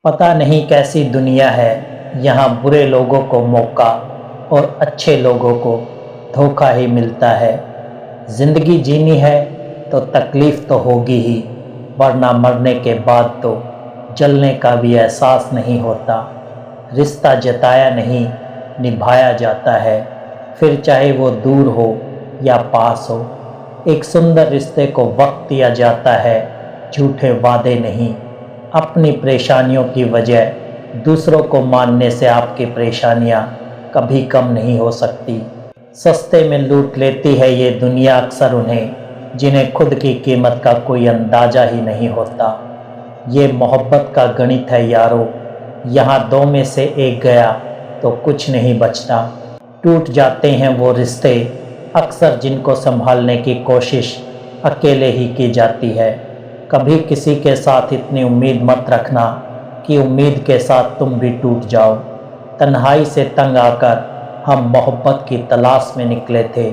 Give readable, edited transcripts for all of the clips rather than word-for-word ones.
पता नहीं कैसी दुनिया है, यहाँ बुरे लोगों को मौका और अच्छे लोगों को धोखा ही मिलता है। ज़िंदगी जीनी है तो तकलीफ़ तो होगी ही, वरना मरने के बाद तो जलने का भी एहसास नहीं होता। रिश्ता जताया नहीं, निभाया जाता है, फिर चाहे वो दूर हो या पास हो। एक सुंदर रिश्ते को वक्त दिया जाता है, झूठे वादे नहीं। अपनी परेशानियों की वजह दूसरों को मानने से आपकी परेशानियां कभी कम नहीं हो सकती। सस्ते में लूट लेती है ये दुनिया अक्सर उन्हें, जिन्हें खुद की कीमत का कोई अंदाज़ा ही नहीं होता। ये मोहब्बत का गणित है यारो, यहाँ दो में से एक गया तो कुछ नहीं बचता। टूट जाते हैं वो रिश्ते अक्सर जिनको संभालने की कोशिश अकेले ही की जाती है। कभी किसी के साथ इतनी उम्मीद मत रखना कि उम्मीद के साथ तुम भी टूट जाओ। तन्हाई से तंग आकर हम मोहब्बत की तलाश में निकले थे,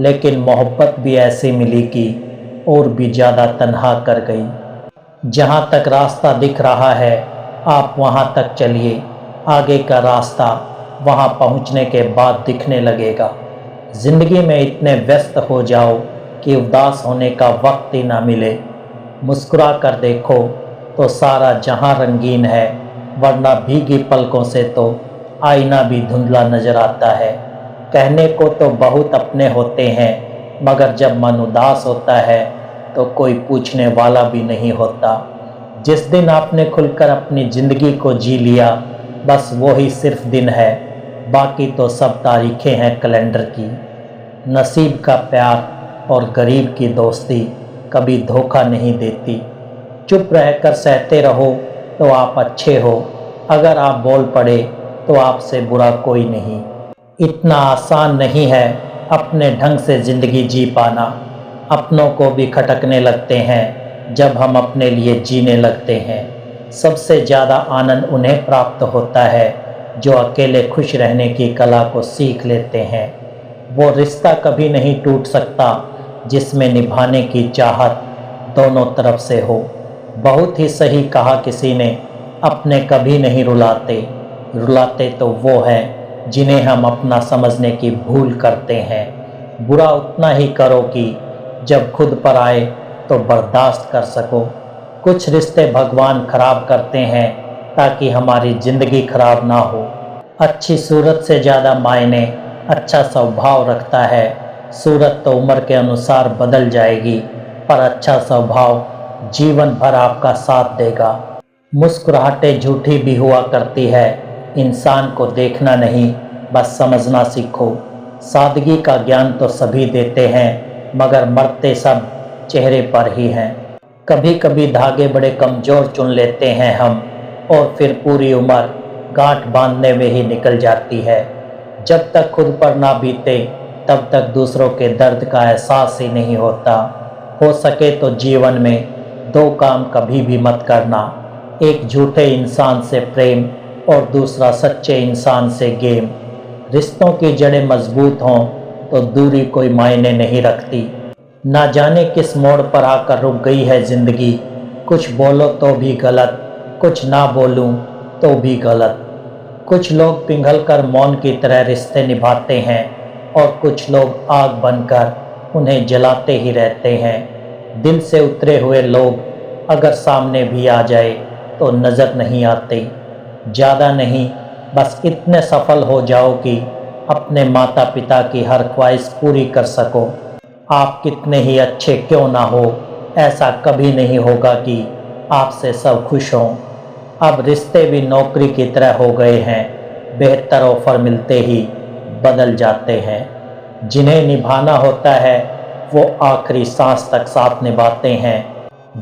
लेकिन मोहब्बत भी ऐसी मिली कि और भी ज़्यादा तन्हा कर गई। जहाँ तक रास्ता दिख रहा है आप वहाँ तक चलिए, आगे का रास्ता वहाँ पहुँचने के बाद दिखने लगेगा। ज़िंदगी में इतने व्यस्त हो जाओ कि उदास होने का वक्त ही ना मिले। मुस्कुरा कर देखो तो सारा जहां रंगीन है, वरना भीगी पलकों से तो आईना भी धुंधला नजर आता है। कहने को तो बहुत अपने होते हैं, मगर जब मन उदास होता है तो कोई पूछने वाला भी नहीं होता। जिस दिन आपने खुलकर अपनी ज़िंदगी को जी लिया, बस वो ही सिर्फ दिन है, बाकी तो सब तारीखें हैं कैलेंडर की। नसीब का प्यार और गरीब की दोस्ती कभी धोखा नहीं देती। चुप रहकर सहते रहो तो आप अच्छे हो, अगर आप बोल पड़े तो आपसे बुरा कोई नहीं। इतना आसान नहीं है अपने ढंग से ज़िंदगी जी पाना। अपनों को भी खटकने लगते हैं जब हम अपने लिए जीने लगते हैं। सबसे ज़्यादा आनंद उन्हें प्राप्त होता है जो अकेले खुश रहने की कला को सीख लेते हैं। वो रिश्ता कभी नहीं टूट सकता जिसमें निभाने की चाहत दोनों तरफ से हो। बहुत ही सही कहा किसी ने, अपने कभी नहीं रुलाते, रुलाते तो वो हैं जिन्हें हम अपना समझने की भूल करते हैं। बुरा उतना ही करो कि जब खुद पर आए तो बर्दाश्त कर सको। कुछ रिश्ते भगवान खराब करते हैं ताकि हमारी ज़िंदगी खराब ना हो। अच्छी सूरत से ज़्यादा मायने अच्छा स्वभाव रखता है। सूरत तो उम्र के अनुसार बदल जाएगी, पर अच्छा स्वभाव जीवन भर आपका साथ देगा। मुस्कुराहटें झूठी भी हुआ करती है, इंसान को देखना नहीं बस समझना सीखो। सादगी का ज्ञान तो सभी देते हैं, मगर मरते सब चेहरे पर ही हैं। कभी कभी धागे बड़े कमज़ोर चुन लेते हैं हम, और फिर पूरी उम्र गांठ बांधने में ही निकल जाती है। जब तक खुद पर ना बीते तब तक दूसरों के दर्द का एहसास ही नहीं होता। हो सके तो जीवन में दो काम कभी भी मत करना, एक झूठे इंसान से प्रेम और दूसरा सच्चे इंसान से गेम। रिश्तों की जड़ें मजबूत हों तो दूरी कोई मायने नहीं रखती। ना जाने किस मोड़ पर आकर रुक गई है ज़िंदगी। कुछ बोलो तो भी गलत, कुछ ना बोलूं तो भी गलत। कुछ लोग पिघल कर मौन की तरह रिश्ते निभाते हैं, और कुछ लोग आग बनकर उन्हें जलाते ही रहते हैं। दिल से उतरे हुए लोग अगर सामने भी आ जाए तो नज़र नहीं आते। ज़्यादा नहीं, बस इतने सफल हो जाओ कि अपने माता पिता की हर ख्वाहिश पूरी कर सको। आप कितने ही अच्छे क्यों ना हो, ऐसा कभी नहीं होगा कि आपसे सब खुश हों। अब रिश्ते भी नौकरी की तरह हो गए हैं, बेहतर ऑफर मिलते ही बदल जाते हैं। जिन्हें निभाना होता है वो आखिरी सांस तक साथ निभाते हैं।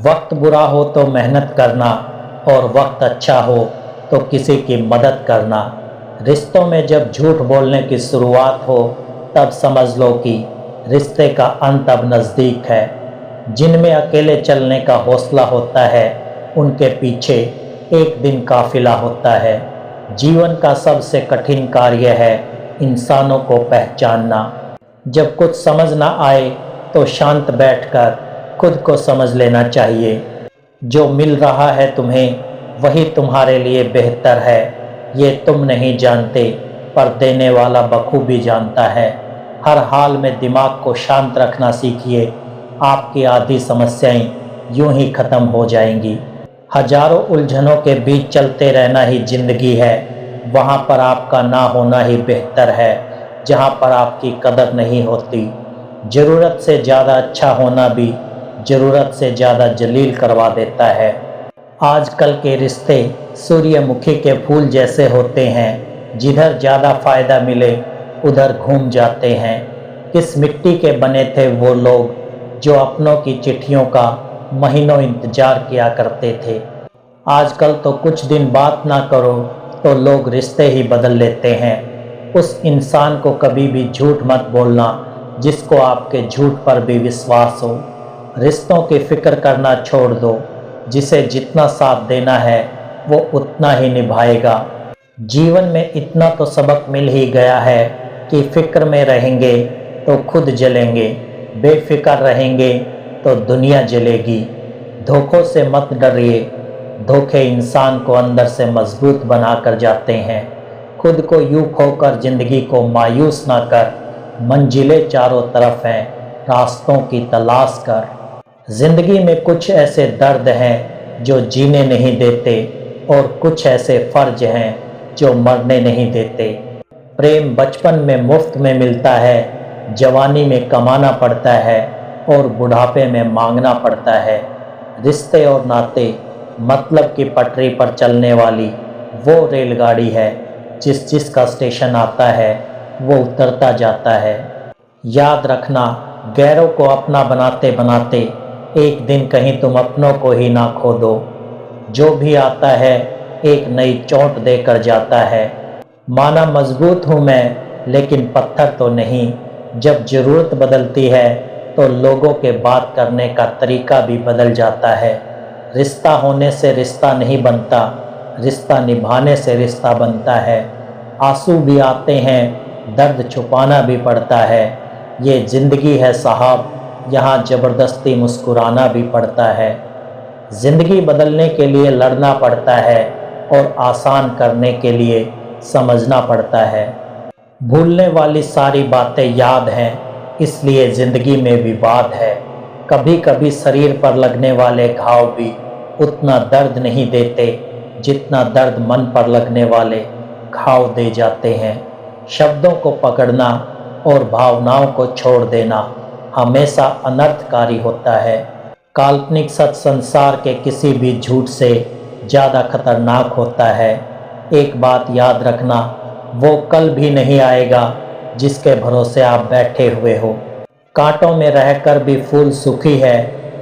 वक्त बुरा हो तो मेहनत करना, और वक्त अच्छा हो तो किसी की मदद करना। रिश्तों में जब झूठ बोलने की शुरुआत हो तब समझ लो कि रिश्ते का अंत अब नज़दीक है। जिनमें अकेले चलने का हौसला होता है उनके पीछे एक दिन काफिला होता है। जीवन का सबसे कठिन कार्य है इंसानों को पहचानना। जब कुछ समझ ना आए तो शांत बैठकर खुद को समझ लेना चाहिए। जो मिल रहा है तुम्हें वही तुम्हारे लिए बेहतर है। ये तुम नहीं जानते, पर देने वाला बखूबी जानता है। हर हाल में दिमाग को शांत रखना सीखिए, आपकी आधी समस्याएं यूं ही ख़त्म हो जाएंगी। हजारों उलझनों के बीच चलते रहना ही जिंदगी है। वहाँ पर आपका ना होना ही बेहतर है, जहाँ पर आपकी कदर नहीं होती। ज़रूरत से ज़्यादा अच्छा होना भी ज़रूरत से ज़्यादा जलील करवा देता है। आजकल के रिश्ते सूर्यमुखी के फूल जैसे होते हैं, जिधर ज़्यादा फ़ायदा मिले उधर घूम जाते हैं। किस मिट्टी के बने थे वो लोग जो अपनों की चिट्ठियों का महीनों इंतज़ार किया करते थे। आजकल तो कुछ दिन बात ना करो तो लोग रिश्ते ही बदल लेते हैं। उस इंसान को कभी भी झूठ मत बोलना जिसको आपके झूठ पर भी विश्वास हो। रिश्तों की फ़िक्र करना छोड़ दो, जिसे जितना साथ देना है वो उतना ही निभाएगा। जीवन में इतना तो सबक मिल ही गया है कि फ़िक्र में रहेंगे तो खुद जलेंगे, बेफिक्र रहेंगे तो दुनिया जलेगी। धोखों से मत डरिए, धोखे इंसान को अंदर से मजबूत बना कर जाते हैं। खुद को यूं खोकर ज़िंदगी को मायूस ना कर, मंजिलें चारों तरफ हैं, रास्तों की तलाश कर। ज़िंदगी में कुछ ऐसे दर्द हैं जो जीने नहीं देते, और कुछ ऐसे फ़र्ज हैं जो मरने नहीं देते। प्रेम बचपन में मुफ्त में मिलता है, जवानी में कमाना पड़ता है और बुढ़ापे में मांगना पड़ता है। रिश्ते और नाते मतलब की पटरी पर चलने वाली वो रेलगाड़ी है, जिसका स्टेशन आता है वो उतरता जाता है। याद रखना, गैरों को अपना बनाते बनाते एक दिन कहीं तुम अपनों को ही ना खो दो। जो भी आता है एक नई चोट देकर जाता है। माना मजबूत हूँ मैं, लेकिन पत्थर तो नहीं। जब ज़रूरत बदलती है तो लोगों के बात करने का तरीका भी बदल जाता है। रिश्ता होने से रिश्ता नहीं बनता, रिश्ता निभाने से रिश्ता बनता है। आंसू भी आते हैं, दर्द छुपाना भी पड़ता है। ये ज़िंदगी है साहब, यहाँ ज़बरदस्ती मुस्कुराना भी पड़ता है। ज़िंदगी बदलने के लिए लड़ना पड़ता है और आसान करने के लिए समझना पड़ता है। भूलने वाली सारी बातें याद हैं, इसलिए ज़िंदगी में विवाद है। कभी कभी शरीर पर लगने वाले घाव भी उतना दर्द नहीं देते जितना दर्द मन पर लगने वाले घाव दे जाते हैं। शब्दों को पकड़ना और भावनाओं को छोड़ देना हमेशा अनर्थकारी होता है। काल्पनिक सच संसार के किसी भी झूठ से ज़्यादा खतरनाक होता है। एक बात याद रखना, वो कल भी नहीं आएगा जिसके भरोसे आप बैठे हुए हो। कांटों में रहकर भी फूल सुखी है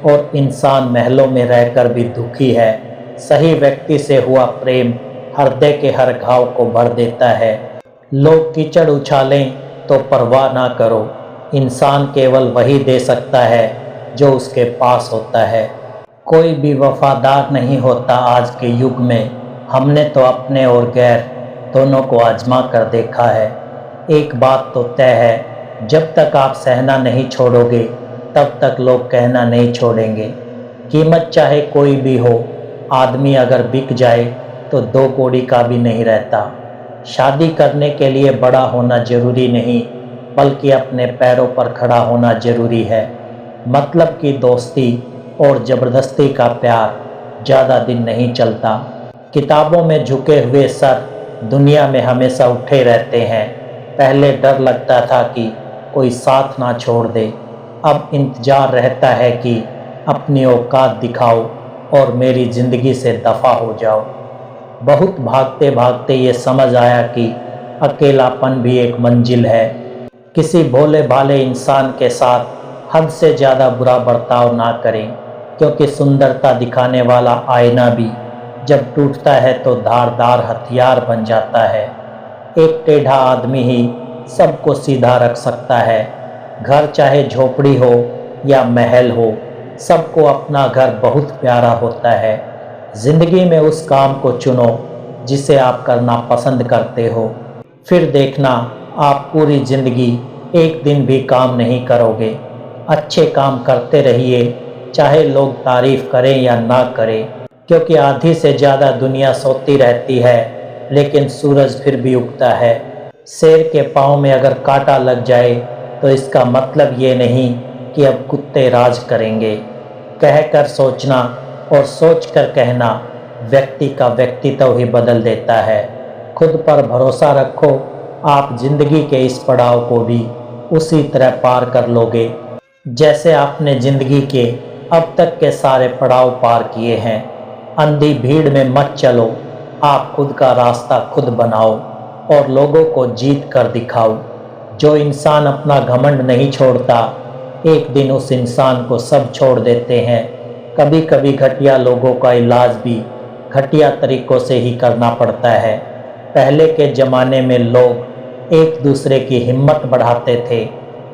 और इंसान महलों में रहकर भी दुखी है। सही व्यक्ति से हुआ प्रेम हृदय के हर घाव को भर देता है। लोग कीचड़ उछालें तो परवाह ना करो, इंसान केवल वही दे सकता है जो उसके पास होता है। कोई भी वफादार नहीं होता आज के युग में। हमने तो अपने और गैर दोनों को आजमा कर देखा है। एक बात तो तय है, जब तक आप सहना नहीं छोड़ोगे तब तक लोग कहना नहीं छोड़ेंगे। कीमत चाहे कोई भी हो, आदमी अगर बिक जाए तो दो कौड़ी का भी नहीं रहता। शादी करने के लिए बड़ा होना ज़रूरी नहीं, बल्कि अपने पैरों पर खड़ा होना ज़रूरी है। मतलब की दोस्ती और ज़बरदस्ती का प्यार ज़्यादा दिन नहीं चलता। किताबों में झुके हुए सर दुनिया में हमेशा उठे रहते हैं। पहले डर लगता था कि कोई साथ ना छोड़ दे, अब इंतज़ार रहता है कि अपनी औकात दिखाओ और मेरी ज़िंदगी से दफ़ा हो जाओ। बहुत भागते भागते ये समझ आया कि अकेलापन भी एक मंजिल है। किसी भोले भाले इंसान के साथ हद से ज़्यादा बुरा बर्ताव ना करें, क्योंकि सुंदरता दिखाने वाला आईना भी जब टूटता है तो धारदार हथियार बन जाता है। एक टेढ़ा आदमी ही सबको सीधा रख सकता है। घर चाहे झोपड़ी हो या महल हो, सबको अपना घर बहुत प्यारा होता है। ज़िंदगी में उस काम को चुनो जिसे आप करना पसंद करते हो, फिर देखना आप पूरी ज़िंदगी एक दिन भी काम नहीं करोगे। अच्छे काम करते रहिए, चाहे लोग तारीफ़ करें या ना करें। क्योंकि आधी से ज़्यादा दुनिया सोती रहती है लेकिन सूरज फिर भी उगता है। शेर के पाँव में अगर कांटा लग जाए तो इसका मतलब ये नहीं कि अब कुत्ते राज करेंगे। कहकर सोचना और सोचकर कहना व्यक्ति का व्यक्तित्व ही बदल देता है। खुद पर भरोसा रखो, आप जिंदगी के इस पड़ाव को भी उसी तरह पार कर लोगे जैसे आपने जिंदगी के अब तक के सारे पड़ाव पार किए हैं। अंधी भीड़ में मत चलो, आप खुद का रास्ता खुद बनाओ और लोगों को जीत कर दिखाओ। जो इंसान अपना घमंड नहीं छोड़ता, एक दिन उस इंसान को सब छोड़ देते हैं। कभी कभी घटिया लोगों का इलाज भी घटिया तरीकों से ही करना पड़ता है। पहले के ज़माने में लोग एक दूसरे की हिम्मत बढ़ाते थे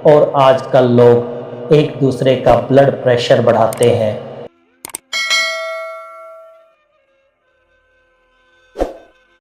और आजकल लोग एक दूसरे का ब्लड प्रेशर बढ़ाते हैं।